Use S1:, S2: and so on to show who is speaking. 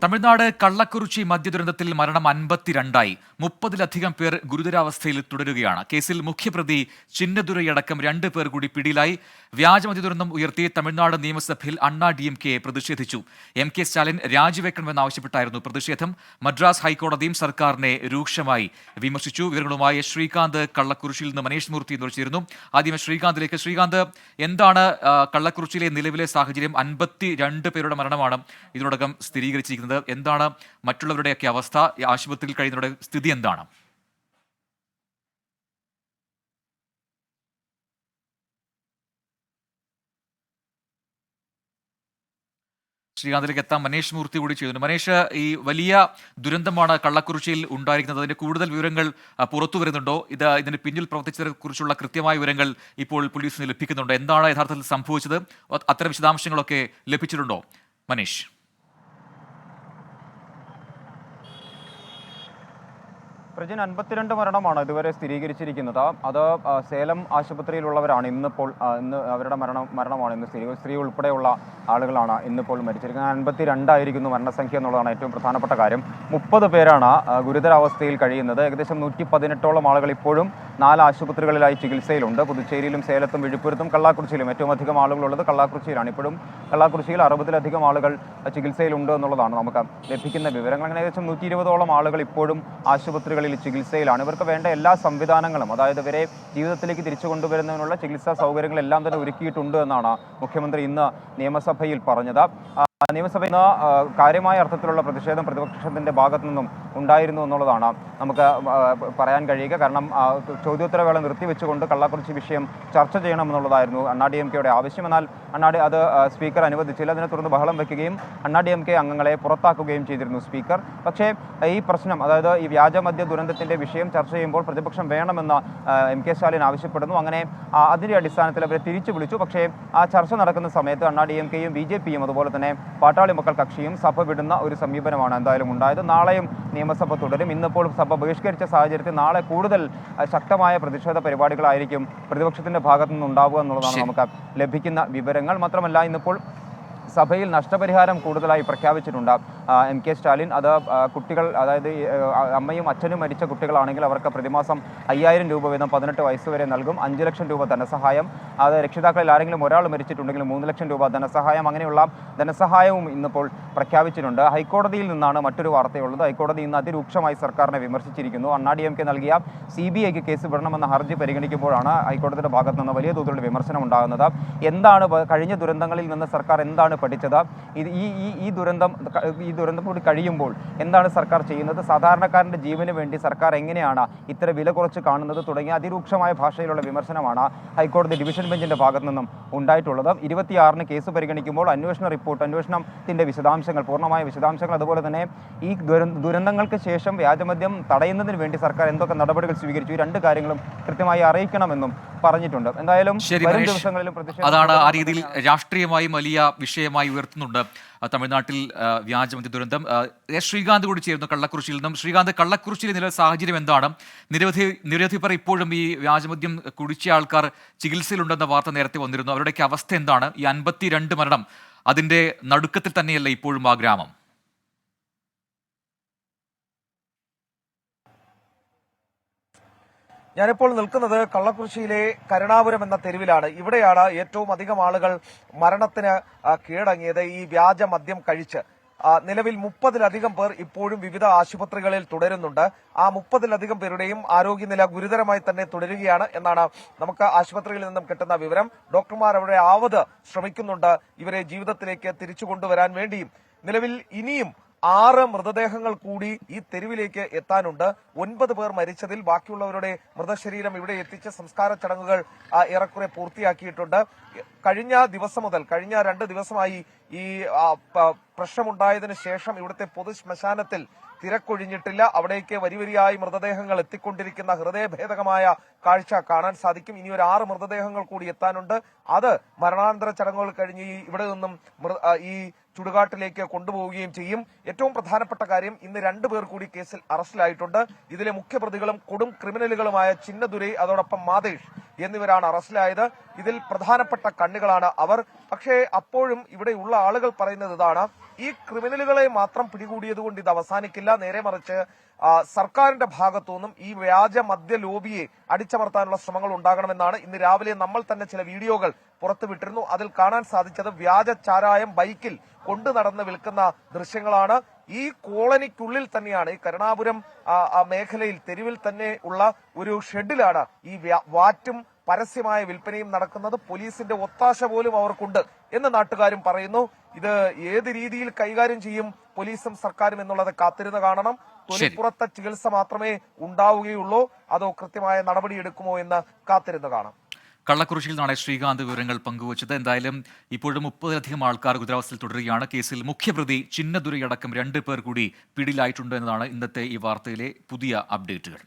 S1: തമിഴ്നാട് കള്ളക്കുറിച്ചി മദ്യദുരന്തത്തിൽ മരണം 52ആയി. 30-ലധികം പേർ ഗുരുതരാവസ്ഥയിൽ തുടരുകയാണ്. കേസിൽ മുഖ്യപ്രതി ചിന്നദുരൈയടക്കം 2 പേർ കൂടി പിടിയിലായി. വ്യാജമദ്യദുരന്തം ഉയർത്തി തമിഴ്നാട് നിയമസഭയിൽ അണ്ണാ DMK പ്രതിഷേധിച്ചു. MK സ്റ്റാലിൻ രാജിവെക്കണമെന്നാവശ്യപ്പെട്ടായിരുന്നു പ്രതിഷേധം. മദ്രാസ് ഹൈക്കോടതിയും സർക്കാരിനെ രൂക്ഷമായി വിമർശിച്ചു. വിവരങ്ങളുമായി ശ്രീകാന്ത് കള്ളക്കുറിച്ചിയിൽ നിന്ന് മനേഷ് മൂർത്തി ചേരുന്നു. ആദ്യം ശ്രീകാന്തിലേക്ക്. ശ്രീകാന്ത്, എന്താണ് കള്ളക്കുറിച്ചിയിലെ നിലവിലെ സാഹചര്യം? 52 പേരുടെ മരണമാണ് ഇതിനോടകം സ്ഥിരീകരിച്ചത്. എന്താണ് മറ്റുള്ളവരുടെയൊക്കെ അവസ്ഥ? ആശുപത്രിയിൽ കഴിയുന്നവരുടെ സ്ഥിതി എന്താണ്? ശ്രീകാന്തിലേക്ക് എത്താം. മനേഷ് മൂർത്തി കൂടി ചെയ്യുന്നു. മനേഷ്, ഈ വലിയ ദുരന്തമാണ് കള്ളക്കുറിച്ചിയിൽ ഉണ്ടായിരിക്കുന്നത്. അതിന്റെ കൂടുതൽ വിവരങ്ങൾ പുറത്തു വരുന്നുണ്ടോ? ഇതിന് പിന്നിൽ പ്രവർത്തിച്ചതിനെ കുറിച്ചുള്ള കൃത്യമായ വിവരങ്ങൾ ഇപ്പോൾ പോലീസിന് ലഭിക്കുന്നുണ്ടോ? എന്താണ് യഥാർത്ഥത്തിൽ സംഭവിച്ചത്? അത്തരം വിശദാംശങ്ങളൊക്കെ ലഭിച്ചിട്ടുണ്ടോ മനേഷ്?
S2: പ്രജിൻ, 52 മരണമാണ് ഇതുവരെ സ്ഥിരീകരിച്ചിരിക്കുന്നത്. അത് സേലം ആശുപത്രിയിലുള്ളവരാണ്. ഇന്ന് അവരുടെ മരണമാണ് ഇന്ന് സ്ഥിരീകരിച്ചത്. സ്ത്രീ ഉൾപ്പെടെയുള്ള ആളുകളാണ് ഇന്നിപ്പോൾ മരിച്ചിരിക്കുന്നത്. 52 ആയിരിക്കുന്നു മരണസംഖ്യ എന്നുള്ളതാണ് ഏറ്റവും പ്രധാനപ്പെട്ട കാര്യം. 30 പേരാണ് ഗുരുതരാവസ്ഥയിൽ കഴിയുന്നത്. ഏകദേശം 118ഓളം ആളുകൾ ഇപ്പോഴും 4 ആശുപത്രികളിലായി ചികിത്സയിലുണ്ട്. പുതുച്ചേരിയിലും സേലത്തും വിഴുപ്പുരത്തും കള്ളാക്കുറിച്ചിയിലും ഏറ്റവും അധികം ആളുകളുള്ളത് കള്ളാക്കുറിച്ചിയിലാണ്. ഇപ്പോഴും കള്ളാക്കുറിച്ചിയിൽ 60-ലധികം ആളുകൾ ചികിത്സയിലുണ്ട് എന്നുള്ളതാണ് നമുക്ക് ലഭിക്കുന്ന വിവരങ്ങൾ. അങ്ങനെ ഏകദേശം 120ഓളം ആളുകൾ ഇപ്പോഴും ആശുപത്രികളിൽ ചികിത്സയിലാണ്. ഇവർക്ക് വേണ്ട എല്ലാ സംവിധാനങ്ങളും, അതായത് ഇവരെ ജീവിതത്തിലേക്ക് തിരിച്ചു കൊണ്ടുവരുന്നതിനുള്ള ചികിത്സാ സൗകര്യങ്ങളെല്ലാം തന്നെ ഒരുക്കിയിട്ടുണ്ട് എന്നാണ് മുഖ്യമന്ത്രി ഇന്ന് നിയമസഭയിൽ പറഞ്ഞത്. നിയമസഭയിൽ നിന്ന് കാര്യമായ അർത്ഥത്തിലുള്ള പ്രതിഷേധം പ്രതിപക്ഷത്തിന്റെ ഭാഗത്തു നിന്നും ഉണ്ടായിരുന്നു എന്നുള്ളതാണ് നമുക്ക് പറയാൻ കഴിയുക. കാരണം ചോദ്യോത്തരവേള നിർത്തിവെച്ചുകൊണ്ട് കള്ളക്കുറിച്ചി വിഷയം ചർച്ച ചെയ്യണമെന്നുള്ളതായിരുന്നു അണ്ണാ DMKയുടെ ആവശ്യം. എന്നാൽ അത് സ്പീക്കർ അനുവദിച്ചില്ല. അതിനെ തുടർന്ന് ബഹളം വയ്ക്കുകയും അണ്ണാ DMK അംഗങ്ങളെ പുറത്താക്കുകയും ചെയ്തിരുന്നു സ്പീക്കർ. പക്ഷേ ഈ പ്രശ്നം, അതായത് ഈ വ്യാജമദ്യ ദുരന്തത്തിന്റെ വിഷയം ചർച്ച ചെയ്യുമ്പോൾ പ്രതിപക്ഷം വേണമെന്ന് MK സ്റ്റാലിൻ ആവശ്യപ്പെടുന്നു. അങ്ങനെ അതിന്റെ അടിസ്ഥാനത്തിൽ അവരെ തിരിച്ചു വിളിച്ചു. പക്ഷേ ആ ചർച്ച നടക്കുന്ന സമയത്ത് അണ്ണാ DMKയും BJPയും അതുപോലെ തന്നെ പാട്ടാളി മക്കൾ കക്ഷിയും സഭ വിടുന്ന ഒരു സമീപനമാണ് എന്തായാലും ഉണ്ടായത്. നാളെയും നിയമസഭ തുടരും. ഇന്നിപ്പോൾ സഭ ബഹിഷ്കരിച്ച സാഹചര്യത്തിൽ നാളെ കൂടുതൽ ശക്തമായ പ്രതിഷേധ പരിപാടികളായിരിക്കും പ്രതിപക്ഷത്തിന്റെ ഭാഗത്തു നിന്നുണ്ടാവുക എന്നുള്ളതാണ് നമുക്ക് ലഭിക്കുന്ന വിവരങ്ങൾ. മാത്രമല്ല, ഇന്നിപ്പോൾ സഭയിൽ നഷ്ടപരിഹാരം കൂടുതലായി പ്രഖ്യാപിച്ചിട്ടുണ്ട് MK സ്റ്റാലിൻ. അത് കുട്ടികൾ, അതായത് അമ്മയും അച്ഛനും മരിച്ച കുട്ടികളാണെങ്കിൽ അവർക്ക് പ്രതിമാസം 5000 രൂപ വീതം 18 വയസ്സ് വരെ നൽകും. 5 ലക്ഷം രൂപ ധനസഹായം. അത് രക്ഷിതാക്കളിൽ ആരെങ്കിലും ഒരാൾ മരിച്ചിട്ടുണ്ടെങ്കിൽ 3 ലക്ഷം രൂപ ധനസഹായം. അങ്ങനെയുള്ള ധനസഹായവും ഇന്നിപ്പോൾ പ്രഖ്യാപിച്ചിട്ടുണ്ട്. ഹൈക്കോടതിയിൽ നിന്നാണ് മറ്റൊരു വാർത്തയുള്ളത്. ഹൈക്കോടതി ഇന്ന് അതിരൂക്ഷമായി സർക്കാരിനെ വിമർശിച്ചിരിക്കുന്നു. അണ്ണാ DMK നൽകിയ CBIക്ക് കേസ് വിടണമെന്ന ഹർജി പരിഗണിക്കുമ്പോഴാണ് ഹൈക്കോടതിയുടെ ഭാഗത്തു നിന്ന് വലിയ തോതിലുള്ള വിമർശനം ഉണ്ടാകുന്നത്. എന്താണ് കഴിഞ്ഞ ദുരന്തങ്ങളിൽ നിന്ന് സർക്കാർ എന്താണ് പഠിച്ചത്? ഈ ദുരന്തം കൂടി കഴിയുമ്പോൾ എന്താണ് സർക്കാർ ചെയ്യുന്നത്? സാധാരണക്കാരന്റെ ജീവന് വേണ്ടി സർക്കാർ എങ്ങനെയാണ് ഇത്ര വില കുറച്ച് കാണുന്നത്? തുടങ്ങിയ അതിരൂക്ഷമായ ഭാഷയിലുള്ള വിമർശനമാണ് ഹൈക്കോടതി ഡിവിഷൻ ബെഞ്ചിന്റെ ഭാഗത്തു നിന്നും ഉണ്ടായിട്ടുള്ളത്. 26-ന് കേസ് പരിഗണിക്കുമ്പോൾ അന്വേഷണ റിപ്പോർട്ട്, അന്വേഷണത്തിന്റെ വിശദാംശങ്ങൾ, പൂർണ്ണമായ വിശദാംശങ്ങൾ, അതുപോലെ തന്നെ ഈ ദുരന്തങ്ങൾക്ക് ശേഷം വ്യാജമദ്യം തടയുന്നതിന് വേണ്ടി സർക്കാർ എന്തൊക്കെ നടപടികൾ സ്വീകരിച്ചു, ഈ 2 കാര്യങ്ങളും കൃത്യമായി അറിയിക്കണമെന്നും പറഞ്ഞിട്ടുണ്ട്. എന്തായാലും വരും ദിവസങ്ങളിലും
S1: അതാണ് ആ രീതിയിൽ രാഷ്ട്രീയമായി വലിയ വിഷയമായി ഉയർത്തുന്നുണ്ട് തമിഴ്നാട്ടിൽ വ്യാജമദ്യ ദുരന്തം. ശ്രീകാന്ത് കൂടി ചേരുന്നു കള്ളക്കുറിച്ചിയിൽ നിന്നും. ശ്രീകാന്ത്, കള്ളക്കുറിച്ചിയിലെ നിലവിലെ സാഹചര്യം എന്താണ്? നിരവധി പേർ ഇപ്പോഴും ഈ വ്യാജമദ്യം കുടിച്ച ആൾക്കാർ ചികിത്സയിലുണ്ടെന്ന വാർത്ത നേരത്തെ വന്നിരുന്നു. അവരുടെയൊക്കെ അവസ്ഥ എന്താണ്? ഈ 52 മരണം, അതിന്റെ നടുക്കത്തിൽ തന്നെയല്ല ഇപ്പോഴും ആ ഗ്രാമം?
S3: ഞാനിപ്പോൾ നിൽക്കുന്നത് കള്ളക്കുറിച്ചിയിലെ കരുണാപുരം എന്ന തെരുവിലാണ്. ഇവിടെയാണ് ഏറ്റവും അധികം ആളുകൾ മരണത്തിന് കീഴടങ്ങിയത് ഈ വ്യാജ മദ്യം കഴിച്ച്. നിലവിൽ 30-ലധികം പേർ ഇപ്പോഴും വിവിധ ആശുപത്രികളിൽ തുടരുന്നുണ്ട്. ആ 30-ലധികം പേരുടെയും ആരോഗ്യനില ഗുരുതരമായി തന്നെ തുടരുകയാണ് എന്നാണ് നമുക്ക് ആശുപത്രിയിൽ നിന്നും കിട്ടുന്ന വിവരം. ഡോക്ടർമാർ അവിടെ ആവത് ശ്രമിക്കുന്നുണ്ട് ഇവരെ ജീവിതത്തിലേക്ക് തിരിച്ചു കൊണ്ടുവരാൻ വേണ്ടിയും. നിലവിൽ ഇനിയും 6 മൃതദേഹങ്ങൾ കൂടി ഈ തെരുവിലേക്ക് എത്താനുണ്ട്. 9 പേർ മരിച്ചതിൽ ബാക്കിയുള്ളവരുടെ മൃതശരീരം ഇവിടെ എത്തിച്ച് സംസ്കാര ചടങ്ങുകൾ ഏറെക്കുറെ പൂർത്തിയാക്കിയിട്ടുണ്ട്. കഴിഞ്ഞ 2 ദിവസമായി ഈ പ്രശ്നമുണ്ടായതിനു ശേഷം ഇവിടുത്തെ പൊതു ശ്മശാനത്തിൽ തിരക്കൊഴിഞ്ഞിട്ടില്ല. അവിടേക്ക് വരിവരിയായി മൃതദേഹങ്ങൾ എത്തിക്കൊണ്ടിരിക്കുന്ന ഹൃദയഭേദകമായ കാഴ്ച കാണാൻ സാധിക്കും. ഇനി ഒരു 6 മൃതദേഹങ്ങൾ കൂടി എത്താനുണ്ട്. അത് മരണാനന്തര ചടങ്ങുകൾ കഴിഞ്ഞ് ഇവിടെ നിന്നും ഈ ചുടുകാട്ടിലേക്ക് കൊണ്ടുപോവുകയും ചെയ്യും. ഏറ്റവും പ്രധാനപ്പെട്ട കാര്യം, ഇന്ന് 2 പേർ കൂടി കേസിൽ അറസ്റ്റിലായിട്ടുണ്ട്. ഇതിലെ മുഖ്യപ്രതികളും കൊടും ക്രിമിനലുകളുമായ ചിന്നദുരൈ, അതോടൊപ്പം മാതേഷ് എന്നിവരാണ് അറസ്റ്റിലായത്. ഇതിൽ പ്രധാനപ്പെട്ട കണ്ണികളാണ് അവർ. പക്ഷേ അപ്പോഴും ഇവിടെയുള്ള ആളുകൾ പറയുന്നത് ഇതാണ്: ഈ ക്രിമിനലുകളെ മാത്രം പിടികൂടിയത് കൊണ്ട് ഇത് അവസാനിക്കില്ല. നേരെ മറിച്ച് സർക്കാരിന്റെ ഭാഗത്തുനിന്നും ഈ വ്യാജ മദ്യ ലോബിയെ അടിച്ചമർത്താനുള്ള ശ്രമങ്ങൾ ഉണ്ടാകണമെന്നാണ്. ഇന്ന് രാവിലെ നമ്മൾ തന്നെ ചില വീഡിയോകൾ പുറത്തുവിട്ടിരുന്നു. അതിൽ കാണാൻ സാധിച്ചത് വ്യാജ ചാരായം ബൈക്കിൽ കൊണ്ടു നടന്ന് വിൽക്കുന്ന ദൃശ്യങ്ങളാണ്. ഈ കോളനിക്കുള്ളിൽ തന്നെയാണ്, ഈ കരുണാപുരം മേഖലയിൽ തെരുവിൽ തന്നെ ഉള്ള ഒരു ഷെഡിലാണ് ഈ വാറ്റും പരസ്യമായ വിൽപ്പനയും നടക്കുന്നത്. പോലീസിന്റെ ഒത്താശ പോലും അവർക്കുണ്ട് എന്ന് നാട്ടുകാരും പറയുന്നു. ഇത് ഏത് രീതിയിൽ കൈകാര്യം ചെയ്യും പോലീസും സർക്കാരും എന്നുള്ളത് കാത്തിരുന്ന് കാണണം. തൊലിപ്പുറത്തെ ചികിത്സ മാത്രമേ ഉണ്ടാവുകയുള്ളൂ, അതോ കൃത്യമായ നടപടിയെടുക്കുമോ എന്ന് കാത്തിരുന്ന് കാണാം.
S1: കള്ളക്കുറിശ്ശിയിൽ നിന്നാണ് ശ്രീകാന്ത് വിവരങ്ങൾ പങ്കുവച്ചത്. എന്തായാലും ഇപ്പോഴും 30-ലധികം ആൾക്കാർ ഗുരുതരാവസ്ഥയിൽ തുടരുകയാണ്. കേസിൽ മുഖ്യപ്രതി ചിന്നദുരൈയടക്കം 2 പേർ കൂടി പിടിയിലായിട്ടുണ്ട് എന്നതാണ് ഇന്നത്തെ ഈ വാർത്തയിലെ പുതിയ അപ്ഡേറ്റുകൾ.